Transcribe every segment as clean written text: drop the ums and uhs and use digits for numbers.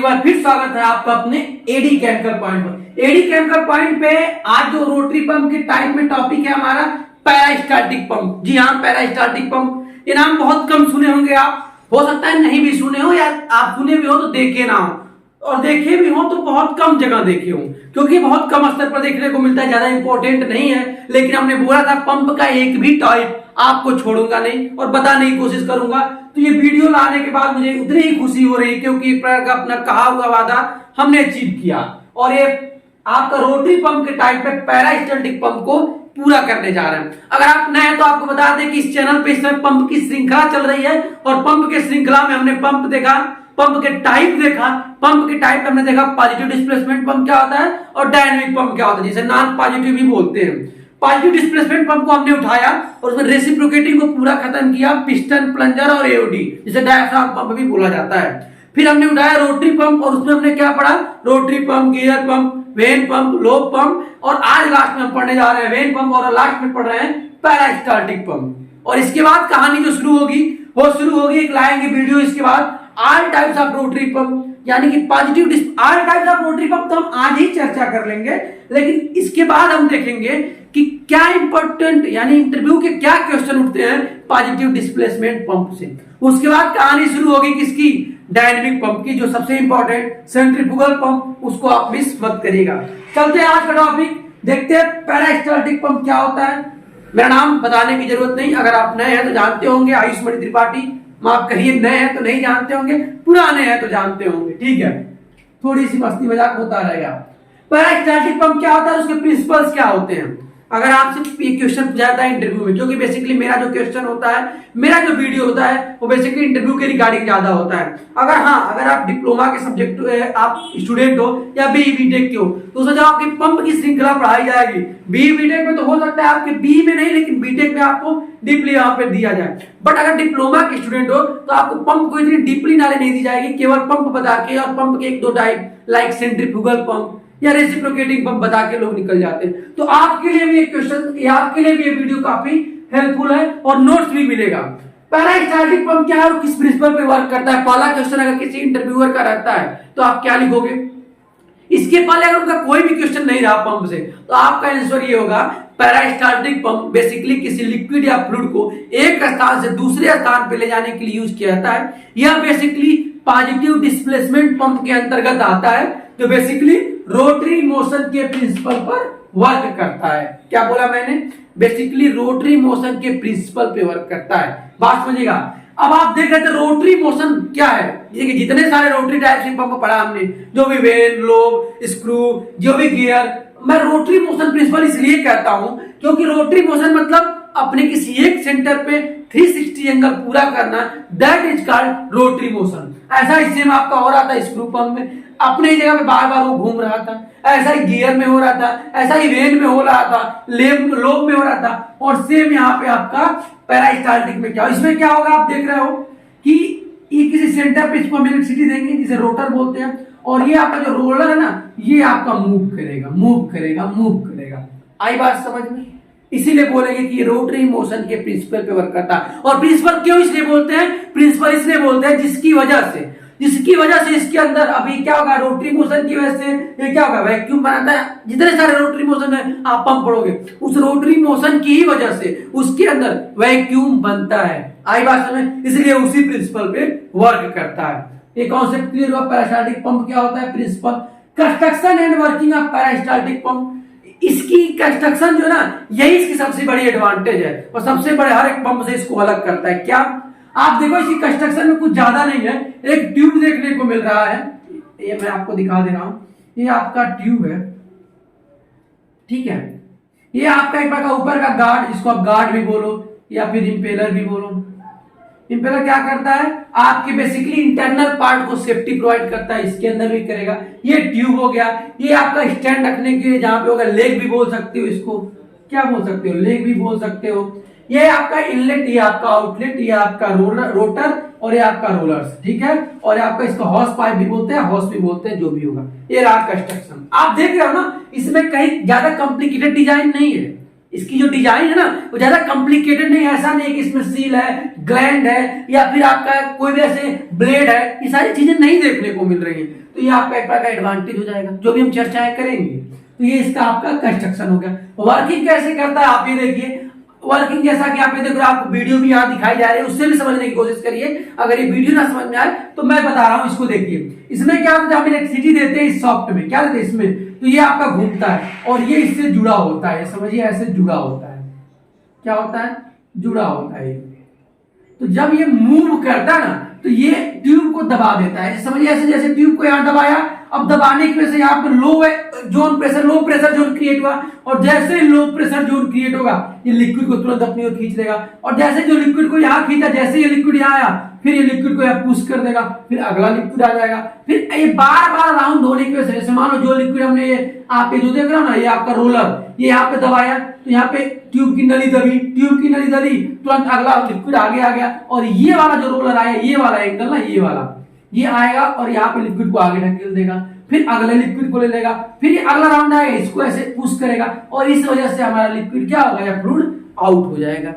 एक बार फिर स्वागत है आपका अपने एडी केमिकल पॉइंट पर। एडी केमिकल पॉइंट पे आज जो रोटरी पंप के टाइप में टॉपिक है हमारा पैरास्टैटिक पंप। जी हाँ, पैरास्टैटिक पंप, ये नाम बहुत कम सुने होंगे आप, हो सकता है नहीं भी सुने हो या आप सुने भी हो तो देखे ना हो, और देखे भी हो तो बहुत कम जगह देखे हो, क्योंकि बहुत कम स्तर पर देखने को मिलता है, ज्यादा इंपॉर्टेंट नहीं है। लेकिन हमने बोला था पंप का एक भी टाइप आपको छोड़ूंगा नहीं और बताने की कोशिश करूंगा। तो ये वीडियो लाने के बाद मुझे उतनी ही खुशी हो रही, क्योंकि एक प्रकार का अपना कहा हुआ वादा हमने अचीव किया और ये आपका रोटरी पंप के टाइप पे पैरास्टैटिक पंप को पूरा करने जा रहे हैं। अगर आप नए हैं तो आपको बता दें कि इस चैनल पे इस समय पंप की श्रृंखला चल रही है और पंप के श्रृंखला में हमने पंप देखा, पंप के टाइप देखा। पंप के टाइप हमने देखा पॉजिटिव डिस्प्लेसमेंट पंप क्या होता है और डायनेमिक पंप क्या होता है, जिसे नॉन पॉजिटिव भी बोलते हैं। पॉजिटिव डिस्प्लेसमेंट पंप को हमने उठाया और उसमें रेसिप्रोकेटिंग को पूरा खत्म किया, पिस्टन, प्लंजर और एओडी, जिसे डायफ्राम पंप भी बोला जाता है। फिर हमने उठाया रोटरी पंप और उसमें हमने क्या पढ़ा, rotary pump, gear pump, when pump, lobe pump, और आज लास्ट में हम पढ़ने जा रहे हैं वेन पंप और लास्ट में पढ़ रहे हैं पैरास्टैटिक पंप। और इसके बाद कहानी जो शुरू होगी वो शुरू होगी, एक लाएंगे वीडियो इसके बाद all types of rotary pump, यानी कि positive all types of rotary pump तो हम आज ही चर्चा कर लेंगे। लेकिन इसके बाद हम देखेंगे कि क्या इंपॉर्टेंट, यानी इंटरव्यू के क्या क्वेश्चन उठते हैं पॉजिटिव डिस्प्लेसमेंट पंप से। उसके बाद कहानी शुरू होगी किसकी, डायनेमिक पंप की, जो सबसे इंपॉर्टेंट सेंट्रीफ्यूगल पंप, उसको आप मिस मत करिएगा। चलते हैं आज का टॉपिक, देखते हैं पैरास्टैटिक पंप क्या होता है। मेरा नाम बताने की जरूरत नहीं, अगर आप नए हैं तो जानते होंगे, आयुष मणि त्रिपाठी। माफ करिए, नए हैं तो नहीं जानते होंगे, पुराने हैं तो जानते होंगे, ठीक है, थोड़ी सी मस्ती मजाक होता रहेगा। पैरास्टैटिक पंप क्या होता है, उसके प्रिंसिपल्स क्या होते हैं। अगर आपसे ये क्वेश्चन पूछा जाता है इंटरव्यू में, क्योंकि बेसिकली मेरा जो क्वेश्चन होता है, मेरा जो वीडियो होता है वो बेसिकली इंटरव्यू के रिगार्डिंग ज्यादा होता है। अगर आप डिप्लोमा के सब्जेक्ट आप स्टूडेंट हो या बीई बीटेक के हो तो उसमें जब आपकी पंप की श्रृंखला पढ़ाई जाएगी, बीई बीटेक में तो हो सकता है आपके बीई में नहीं, लेकिन बीटेक में आपको डीपली यहाँ पे दिया जाए। बट अगर डिप्लोमा के स्टूडेंट हो तो आपको पंप को इतनी डीपली नॉलेज नहीं दी जाएगी, केवल पंप बता के और पंप के एक दो टाइप लाइक सेंट्रीफ्यूगल पंप या रेसिप्रोकेटिंग पंप बता के लोग निकल जाते हैं। तो आपके लिए भी ये क्वेश्चन, आपके लिए भी ये वीडियो काफी हेल्पफुल है और नोट्स भी मिलेगा। पैरास्टैटिक पंप क्या है और किस प्रिंसिपल पे वर्क करता है। पहला क्वेश्चन अगर किसी इंटरव्यूअर का रहता है तो आप क्या लिखोगे। इसके पहले अगर उनका कोई भी क्वेश्चन नहीं रहा पंप से तो आपका आंसर ये होगा, पैरास्टैटिक पंप बेसिकली किसी लिक्विड या फ्लूइड को एक स्थान से दूसरे स्थान पे ले जाने के लिए यूज किया जाता है। यह बेसिकली पॉजिटिव डिस्प्लेसमेंट पंप के अंतर्गत आता है, जो बेसिकली रोटरी मोशन के प्रिंसिपल पर वर्क करता है। क्या बोला मैंने, बेसिकली रोटरी मोशन के प्रिंसिपल पे वर्क करता है। बात समझिएगा। अब आप देख रहे थे रोटरी मोशन क्या है, ये जितने सारे रोटरी टाइप से पंप पढ़ा हमने, जो भी वेन, लोब, स्क्रू, जो भी गियर, मैं रोटरी मोशन प्रिंसिपल इसलिए कहता हूं क्योंकि रोटरी मोशन मतलब अपने किसी एक सेंटर पे 360 एंगल पूरा करना, that is called rotary motion. ऐसा ही सेम आपका हो रहा था स्क्रू पंप में, अपने जगह पे बार बार वो घूम रहा था, ऐसा ही गियर में हो रहा था, ऐसा ही वेन में हो रहा था, लोब में हो रहा था, और सेम यहाँ पे आपका पैरास्टैटिक में क्या, इसमें क्या होगा आप देख रहे हो कि ये किसी सेंटर पे इसको हम इलेक्ट्रिसिटी देंगे जिसे रोटर बोलते हैं, और ये आपका जो रोलर है ना, ये आपका मूव करेगा, मूव करेगा, मूव करेगा। आई बात समझ में, इसीलिए बोलेंगे कि रोटरी मोशन के प्रिंसिपल पे वर्क करता है। और प्रिंसिपल क्यों इसलिए बोलते हैं, प्रिंसिपल इसलिए बोलते हैं जिसकी वजह से इसके अंदर अभी क्या होगा, रोटरी मोशन की वजह से ये क्या होगा, वैक्यूम बनाता है। जितने सारे रोटरी मोशन है आप पंप पढ़ोगे, उस रोटरी मोशन की ही वजह से उसके अंदर वैक्यूम बनता है। आई बात समझ, इसलिए उसी प्रिंसिपल पे वर्क करता है। ये कॉन्सेप्ट क्लियर हुआ। पैरास्टैटिक पंप क्या होता है, principle. Construction and working of peristaltic pump, इसकी कंस्ट्रक्शन जो है ना, यही इसकी सबसे बड़ी एडवांटेज है और सबसे बड़े हर एक पंप से इसको अलग करता है। क्या आप देखो, इसकी कंस्ट्रक्शन में कुछ ज्यादा नहीं है, एक ट्यूब देखने को मिल रहा है, ये मैं आपको दिखा दे रहा हूं, ये आपका ट्यूब है, ठीक है। ये आपका एक प्रकार का ऊपर का गार्ड, जिसको आप गार्ड भी बोलो या फिर इंपेलर भी बोलो। इंपेलर क्या करता है, आपके बेसिकली इंटरनल पार्ट को सेफ्टी प्रोवाइड करता है, इसके अंदर भी करेगा। ये ट्यूब हो गया, ये आपका स्टैंड रखने के लिए जहां पे होगा, लेग भी बोल सकते हो इसको, क्या बोल सकते हो, लेग भी बोल सकते हो। ये आपका इनलेट, ये आपका आउटलेट, ये आपका रोटर और ये आपका रोलर्स, ठीक है। और ये आपका इसको हॉस पाइप भी बोलते हैं, हॉस भी बोलते हैं, जो भी होगा। ये रहा कंस्ट्रक्शन। आप देख रहे हो ना, इसमें कहीं ज्यादा कॉम्प्लिकेटेड डिजाइन नहीं है, इसकी जो डिजाइन है ना वो ज्यादा कॉम्प्लिकेटेड नहीं, ऐसा नहीं कि इसमें सील है, ग्लैंड है या फिर आपका कोई भी ऐसे ब्लेड है, ये सारी चीजें नहीं देखने को मिल रही है। तो ये आपका एक प्रकार का एडवांटेज हो जाएगा जो भी हम चर्चाएं करेंगे। तो ये इसका आपका कंस्ट्रक्शन हो गया। वर्किंग कैसे करता है आप ये देखिए, वर्किंग जैसा कि आप ये देखो, आपको वीडियो भी यहाँ दिखाई जा रही है, उससे भी समझने की कोशिश करिए। अगर ये वीडियो ना समझ में आए तो मैं बता रहा हूँ, इसको देखिए। इसमें क्या होता है, हम इलेक्ट्रिसिटी देते हैं इस सॉफ्ट में, क्या देते हैं इसमें, तो ये आपका घूमता है और ये इससे जुड़ा होता है, समझिए ऐसे जुड़ा होता है, क्या होता है, जुड़ा होता है। तो जब ये मूव करता है ना तो ये ट्यूब को दबा देता है, समझिए ऐसे, जैसे ट्यूब को यहाँ दबाया, अब दबाने की वजह से यहाँ पर low zone pressure, low pressure zone create हुआ, और जैसे लो प्रेशर जोन क्रिएट होगा ये लिक्विड को तुरंत अपनी ओर खींच लेगा, और जैसे जो लिक्विड को यहाँ खींचा, जैसे ये लिक्विड यहाँ आया, फिर ये लिक्विड को यहाँ पुश कर देगा, फिर अगला लिक्विड आ जाएगा, फिर ये बार बार राउंड होने की वजह से, मान लो जो लिक्विड हमने ये आप जो देख रहे हो ना, ये आपका रोलर, ये यहाँ पे दबाया तो यहाँ पे ट्यूब की नली दबी, ट्यूब की नली दबी, तुरंत अगला लिक्विड आगे आ गया, और ये वाला जो रोलर आया, ये वाला एंगल ना, ये वाला, ये आएगा और यहाँ पे लिक्विड को आगे ढकेल देगा, फिर अगले लिक्विड को ले लेगा, फिर ये अगला राउंड आएगा, इसको ऐसे पुश करेगा, और इस वजह से हमारा लिक्विड क्या होगा, या फ्लूइड आउट हो जाएगा,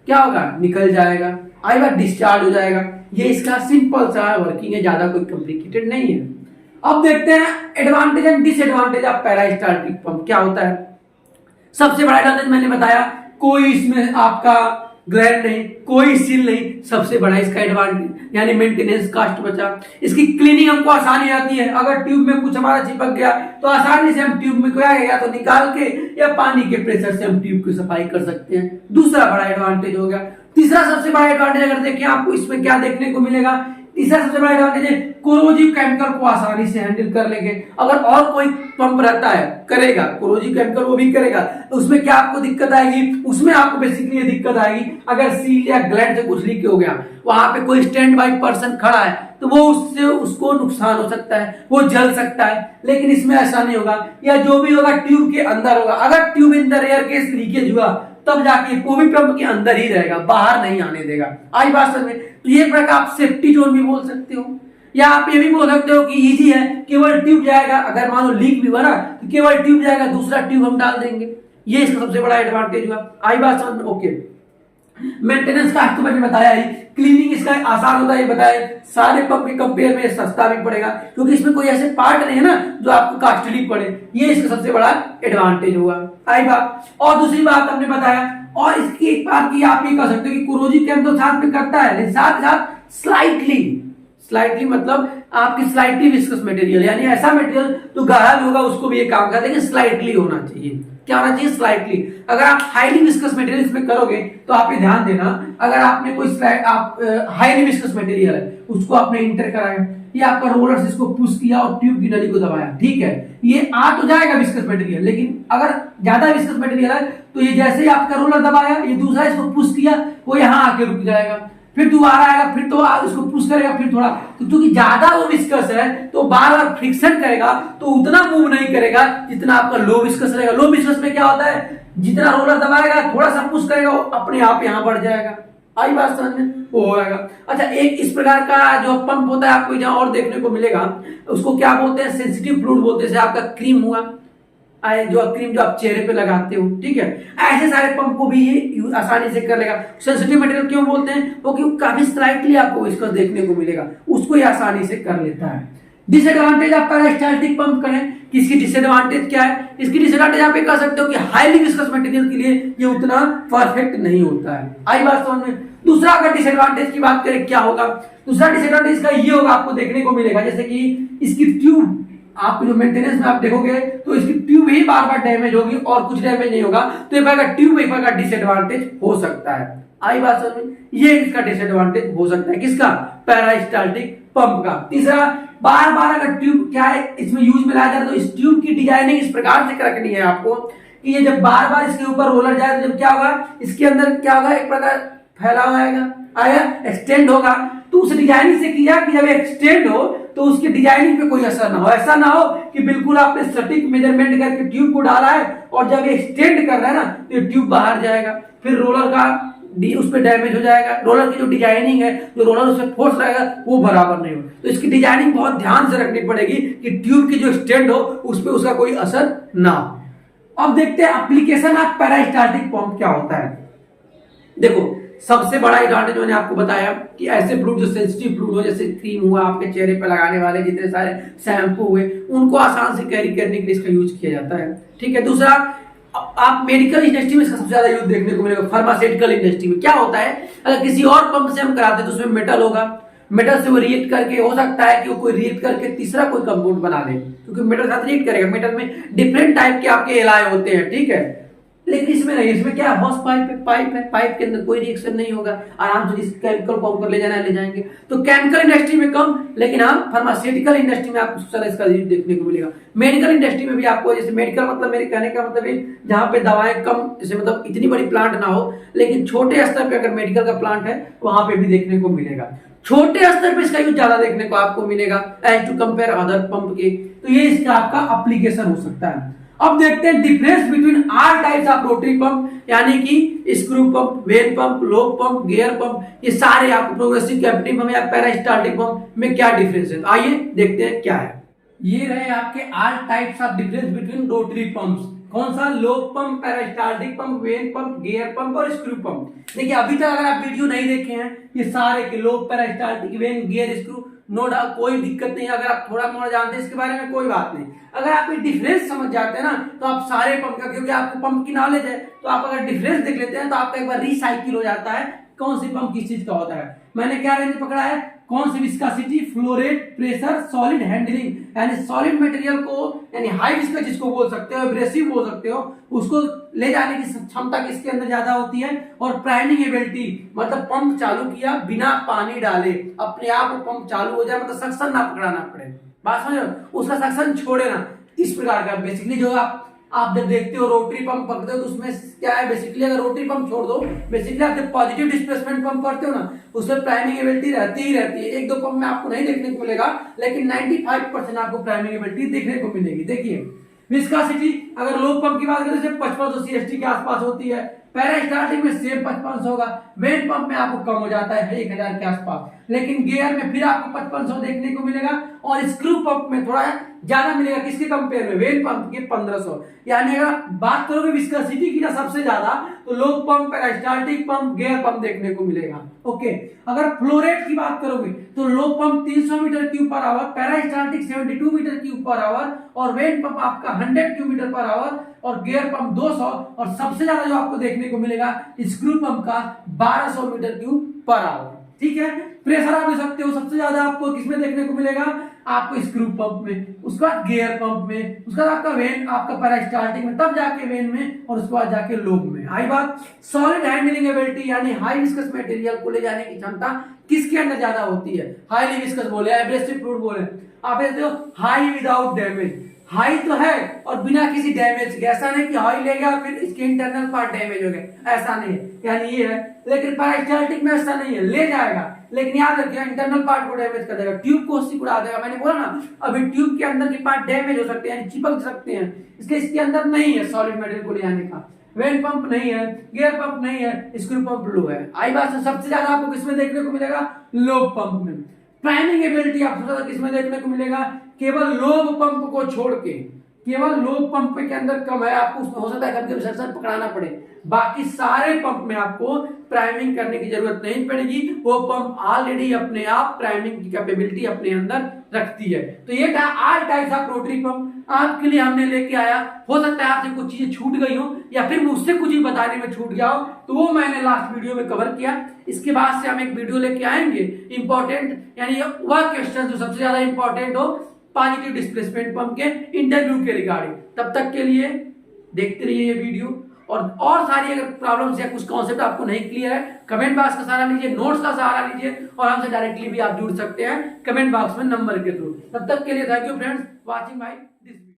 क्या होगा, निकल जाएगा, आई बार डिस्चार्ज हो जाएगा। ये इसका सिंपल सा वर्किंग है, ज्यादा कोई कॉम्प्लिकेटेड नहीं है। अब देखते हैं advantage and disadvantage of peristaltic pump क्या होता है। सबसे बड़ा एडवांटेज मैंने बताया, कोई इसमें आपका ग्लैंड नहीं, कोई सील नहीं, सबसे बड़ा इसका एडवांटेज यानी मेंटेनेंस कॉस्ट बचा। इसकी क्लीनिंग हमको आसानी आती है, अगर ट्यूब में कुछ हमारा चिपक गया तो आसानी से हम ट्यूब में क्या गया तो निकाल के या पानी के प्रेशर से हम ट्यूब की सफाई कर सकते हैं, दूसरा बड़ा एडवांटेज हो गया। तीसरा सबसे बड़ा एडवांटेज अगर देखें आपको इसमें क्या देखने को मिलेगा, तीसरा सबसे बड़ा एडवांटेज है कोरोजिव केमिकल को आसानी से हैंडल कर लेंगे। अगर और कोई पंप रहता है करेगा कोरोजिव केमिकल, वो भी करेगा, तो उसमें क्या आपको दिक्कत आएगी, उसमें आपको बेसिकली ये दिक्कत आएगी अगर सील या ग्लैंड से कुछ लीक हो गया, वहां पे कोई स्टैंड बाई पर्सन खड़ा है तो वो उससे उसको नुकसान हो सकता है, वो जल सकता है, लेकिन इसमें ऐसा नहीं होगा, या जो भी होगा ट्यूब के अंदर होगा। अगर tube in the rare case leakage हुआ तब जाके वो भी पंप के अंदर ही रहेगा, बाहर नहीं आने देगा। आई बात समझ में। तो ये प्रकार आप सेफ्टी जोन भी बोल सकते हो, या आप ये भी बोल सकते हो कि इजी है, केवल ट्यूब जाएगा, अगर मान लो लीक भी हुआ ना तो केवल ट्यूब जाएगा, दूसरा ट्यूब हम डाल देंगे, ये इसका सबसे बड़ा एडवांटेज हुआ। आई बात समझ में, ओके। मेंटेनेंस का तो मैंने बताया ही, क्लीनिंग इसका आसान होता है बताया, सारे पंप के कंपेयर में सस्ता भी पड़ेगा क्योंकि इसमें कोई ऐसे पार्ट नहीं है ना जो आपको कॉस्टली पड़े, ये इसका सबसे बड़ा एडवांटेज हुआ। आई बात। और दूसरी बात हमने बताया, और इसकी एक बात की आप ये कह सकते हो कि कोरोजिव केमिकल तो साथ में करता है, लेकिन साथ साथ स्लाइटली मतलब आपकी स्लाइटली विस्कस मटेरियल, यानी ऐसा मटेरियल जो गाढ़ा भी होगा उसको भी ये काम करता है, लेकिन स्लाइटली होना चाहिए। क्या होना चाहिए, स्लाइटली। अगर आप हाईली विस्कस मटेरियल इसमें करोगे तो आप ये ध्यान देना, अगर आपने कोई आप हाईली विस्कस मटेरियल है उसको आपने इंटर कराया, ये आपका रोलर से इसको पुश किया और ट्यूब की नली को दबाया, ठीक है, ये आ तो जाएगा विस्कस मटेरियल, लेकिन अगर ज्यादा विस्कस मटेरियल है तो ये जैसे ही आपका रोलर दबाया, ये दूसरा इसको पुश किया, वो यहाँ आके रुक जाएगा, फिर दोबारा आएगा, फिर तो उसको पुश करेगा, फिर थोड़ा, तो क्योंकि ज्यादा वो विस्कस है तो बार बार फ्रिक्शन करेगा तो उतना मूव नहीं करेगा जितना आपका लो विस्कस रहेगा। लो विस्कस में क्या होता है, जितना रोलर दबाएगा थोड़ा सा पुश करेगा वो अपने आप यहाँ बढ़ जाएगा। आई बात समझ में, वो हो जाएगा। अच्छा, एक इस प्रकार का जो पंप होता है आपको जहाँ और देखने को मिलेगा, उसको क्या बोलते हैं, सेंसिटिव फ्लूइड बोलते हैं, जैसे आपका क्रीम हुआ, जो क्रीम जो आप चेहरे पे लगाते हो, ठीक है, ऐसे सारे पंप को भी ये आसानी से कर लेगा। सेंसिटिव मटेरियल क्यों बोलते हैं, वो क्योंकि काफी स्लाइटली आपको इसका देखने को मिलेगा, उसको ये आसानी से कर लेता है। डिसएडवांटेज आप पेरास्टाल्टिक पंप करें, किसकी डिसएडवांटेज क्या है, इसकी डिसएडवांटेज आप ये कह सकते हो कि हाईली विस्कस मटेरियल के लिए ये उतना परफेक्ट नहीं होता है। आई बात समझ में। दूसरा अगर डिसएडवांटेज की बात करें क्या होगा, दूसरा डिसएडवांटेज का ये होगा, आपको देखने को मिलेगा जैसे कि इसकी ट्यूब, आप जो मेंटेनेंस में आप देखोगे तो इसकी ट्यूब ही बार बार डैमेज होगी और कुछ डैमेज नहीं होगा, तो एक बार ट्यूब एक बार का डिसएडवांटेज हो सकता है। आई बात समझ में, ये इसका डिसएडवांटेज हो सकता है, किसका, पेरास्टाल्टिक पंप का। तीसरा, बार बार अगर ट्यूब क्या है इसमें यूज में लाया जाए तो इस ट्यूब की डिजाइनिंग इस प्रकार से रखनी है आपको कि ये जब बार बार इसके ऊपर रोलर जाए तो जब क्या होगा, इसके अंदर क्या होगा, एक प्रकार फैला आएगा, एक्सटेंड होगा, तो उस डिजाइनिंग से किया कि जब एक्सटेंड हो तो उसकी डिजाइनिंग पे कोई असर ना हो। ऐसा ना हो कि बिल्कुल आपने सटीक मेजरमेंट करके ट्यूब को डाला है और जब एक्सटेंड कर रहा है ना तो ये ट्यूब बाहर जाएगा, फिर रोलर का उस पर डैमेज हो जाएगा, रोलर की जो डिजाइनिंग है, जो रोलर उस पर फोर्स रहेगा वो बराबर नहीं हो। तो इसकी डिजाइनिंग बहुत ध्यान से रखनी पड़ेगी कि ट्यूब की जो स्टैंड हो उस पर उसका कोई असर ना हो। अब देखते हैं एप्लीकेशन ऑफ पेरिस्टाल्टिक पंप क्या होता है। देखो सबसे बड़ा एडवांटेज मैंने आपको बताया कि ऐसे फ्लूइड जो सेंसिटिव फ्लूइड हो, जैसे क्रीम हुआ, आपके चेहरे पर लगाने वाले जितने सारे शैम्पू हुए, उनको आसान से कैरी करने के लिए इसका यूज किया जाता है। ठीक है। दूसरा, आप मेडिकल इंडस्ट्री में इसका सबसे ज्यादा यूज देखने को मिलेगा। फार्मास्यूटिकल इंडस्ट्री में क्या होता है, अगर किसी और पंप से हम कराते हैं तो उसमें मेटल होगा, मेटल से वो रिएक्ट करके हो सकता है कि वो कोई रिएक्ट करके तीसरा कोई कंपाउंड बना दे, क्योंकि मेटल साथ रिएक्ट करेगा। मेटल में डिफरेंट टाइप के आपके एलॉय होते हैं। ठीक है। लेकिन इसमें नहीं, इसमें क्या हॉस पाइप है, पाइप के अंदर कोई रिएक्शन नहीं होगा, आराम से जिस केमिकल को हमको ले जाना है ले जाएंगे। तो केमिकल इंडस्ट्री में कम, लेकिन हाँ फार्मास्यूटिकल इंडस्ट्री में आपको सारा इसका यूज देखने को मिलेगा। मेडिकल इंडस्ट्री में भी आपको, जैसे मेडिकल मतलब मेरे कहने का मतलब है जहाँ पे दवाएं कम, जैसे मतलब इतनी बड़ी प्लांट ना हो, लेकिन छोटे स्तर पे अगर मेडिकल का प्लांट है वहां पे भी देखने को मिलेगा। छोटे स्तर पे इसका यूज ज्यादा देखने को आपको मिलेगा as to compare other pump के। तो ये इसका आपका एप्लीकेशन हो सकता है। अब देखते हैं difference between all types of rotary pump, यानी कि screw pump, when pump, lobe pump, gear pump, ये सारे आपको प्रोग्रेसिव कैपेसिटिव पंप या पेरिस्टाल्टिक पंप में क्या डिफरेंस है। आइए देखते हैं क्या है। ये रहे आपके आल types of difference between rotary pumps. कौन सा? Lobe pump, peristaltic pump, when pump, gear pump और स्क्रू पंप। देखिए अभी तक अगर आप वीडियो नहीं देखे हैं, ये सारे के lobe, peristaltic, vane, gear, screw, no doubt कोई दिक्कत नहीं। अगर आप थोड़ा मोड़ा जानते हैं इसके बारे में कोई बात नहीं। अगर आप ये डिफरेंस समझ जाते हैं ना, तो आप सारे पंप का, क्योंकि आपको पंप की नॉलेज है, तो आप अगर डिफरेंस देख लेते हैं तो आपका एक बार रिसाइकिल हो जाता है कौन सी पंप किस चीज का होता है। मैंने क्या रेंज पकड़ा है, कौन सी viscosity, flow rate, pressure, solid handling, यानी सॉलिड मटेरियल को, यानी हाई विस्कस जिसको बोल सकते हो, एब्रेसिव बोल सकते हो, उसको ले जाने की क्षमता किसके अंदर ज्यादा होती है। और प्राइमिंग एबिलिटी, मतलब पंप चालू किया बिना पानी डाले, अपने आप वो पंप चालू हो जाए, मतलब सक्शन ना पकड़ाना पड़े। बात समझ, उसका सक्शन छोड़े ना, इस प्रकार का बेसिकली जो आप जब देखते हो रोटरी पंप पकड़ते हो तो उसमें क्या है बेसिकली, अगर रोटरी पंप छोड़ दो, बेसिकली आप जब पॉजिटिव डिस्प्लेसमेंट पंप करते हो ना, उसमें प्राइमिंग एबिलिटी रहती ही रहती है। एक दो पंप में आपको नहीं देखने को मिलेगा, लेकिन 95% आपको प्राइमिंग एबिलिटी देखने को मिलेगी। देखिए विस्कोसिटी, अगर लोब पंप की बात करें तो 5500 सीएसटी के आसपास होती है, पेरिस्टाल्टिक में सेम 5500 होगा, वेन पंप में आपको कम हो जाता है 1000 के आसपास, लेकिन गियर में फिर आपको 5500 देखने को मिलेगा, और स्क्रू पंप में थोड़ा ज्यादा मिलेगा। किसके कंपेयर में? वेन पंप के 1500। यानी अगर बात करोगे विस्कोसिटी की ना सबसे ज्यादा, तो lobe pump, peristaltic pump, gear pump देखने को मिलेगा। ओके। अगर फ्लो रेट की बात करोगे तो lobe pump 300 metre cube per hour, peristaltic 72 metre cube per hour, और वेन पंप आपका 100 क्यूब मीटर पर आवर, और गियर पंप 200, और सबसे ज्यादा जो आपको देखने को मिलेगा स्क्रू पंप का 1200 मीटर क्यूब पर आवर। ठीक है। प्रेशर आप ले सकते हो, सबसे ज्यादा आपको किसमें देखने को मिलेगा? आपको स्क्रू पंप में, उसके बाद गियर पंप में, उसके बाद आपका वेन, आपका पेरिस्टाल्टिक में, तब जाके वेन में, और उसके बाद जाके लोब में। आई बात। सॉलिड हैंडलिंग एबिलिटी, यानी हाई विस्कस मटेरियल को ले जाने की क्षमता किसके अंदर ज्यादा होती है? हाईली विस्कस बोले, एब्रेसिव फ्लूइड बोले, आप कहते हो हाई विदाउट डैमेज। हाई तो है और बिना किसी डैमेज के, ऐसा नहीं कि हाई ले गया फिर इसके इंटरनल पार्ट डैमेज हो गए, ऐसा नहीं है, यानी ये है। लेकिन पेरिस्टाल्टिक में ऐसा नहीं है, ले जाएगा, लेकिन याद रखिए इंटरनल पार्ट को डैमेज कर देगा, ट्यूब को उड़ा देगा। मैंने बोला ना अभी ट्यूब के अंदर के पार्ट डैमेज हो सकते हैं, यानी चिपक सकते हैं, इसलिए इसके अंदर नहीं है सॉलिड मटेरियल को ले जाने का। वेन पंप नहीं है, गियर पंप नहीं है, स्क्रू पंप लो है। आई बात। सबसे ज्यादा आपको किसमें देखने को मिलेगा? लोब पंप में। प्राइमिंग एबिलिटी आपको ज्यादा किसमें देखने को मिलेगा? केवल लोब पंप को छोड़ के, केवल लोब पंप के अंदर कम है, आपको उसमें हो सकता है कभी कभी सक्शन पकड़ाना पड़े, बाकी सारे पंप में आपको प्राइमिंग करने की जरूरत नहीं पड़ेगी। वो पंप ऑलरेडी अपने आप प्राइमिंग की कैपेबिलिटी अपने अंदर रखती है। तो ये था आल टाइप्स ऑफ रोटरी पंप, आपके लिए हमने लेके आया। हो सकता है आपसे कुछ चीजें छूट गई हो, या फिर मुझसे कुछ ही बताने में छूट गया हो, तो वो मैंने लास्ट वीडियो में कवर किया। इसके बाद से हम एक वीडियो लेके आएंगे इंपॉर्टेंट, यानी वह क्वेश्चन जो सबसे ज्यादा इंपॉर्टेंट हो पॉजिटिव डिस्प्लेसमेंट पंप के इंटरव्यू के रिगार्डिंग। तब तक के लिए देखते रहिए ये वीडियो, और सारी अगर प्रॉब्लम्स या कुछ कॉन्सेप्ट आपको नहीं क्लियर है, कमेंट बॉक्स का सहारा लीजिए, नोट्स का सहारा लीजिए, और हमसे डायरेक्टली भी आप जुड़ सकते हैं कमेंट बॉक्स में नंबर के थ्रू। तब तक के लिए thank you friends, watching by this.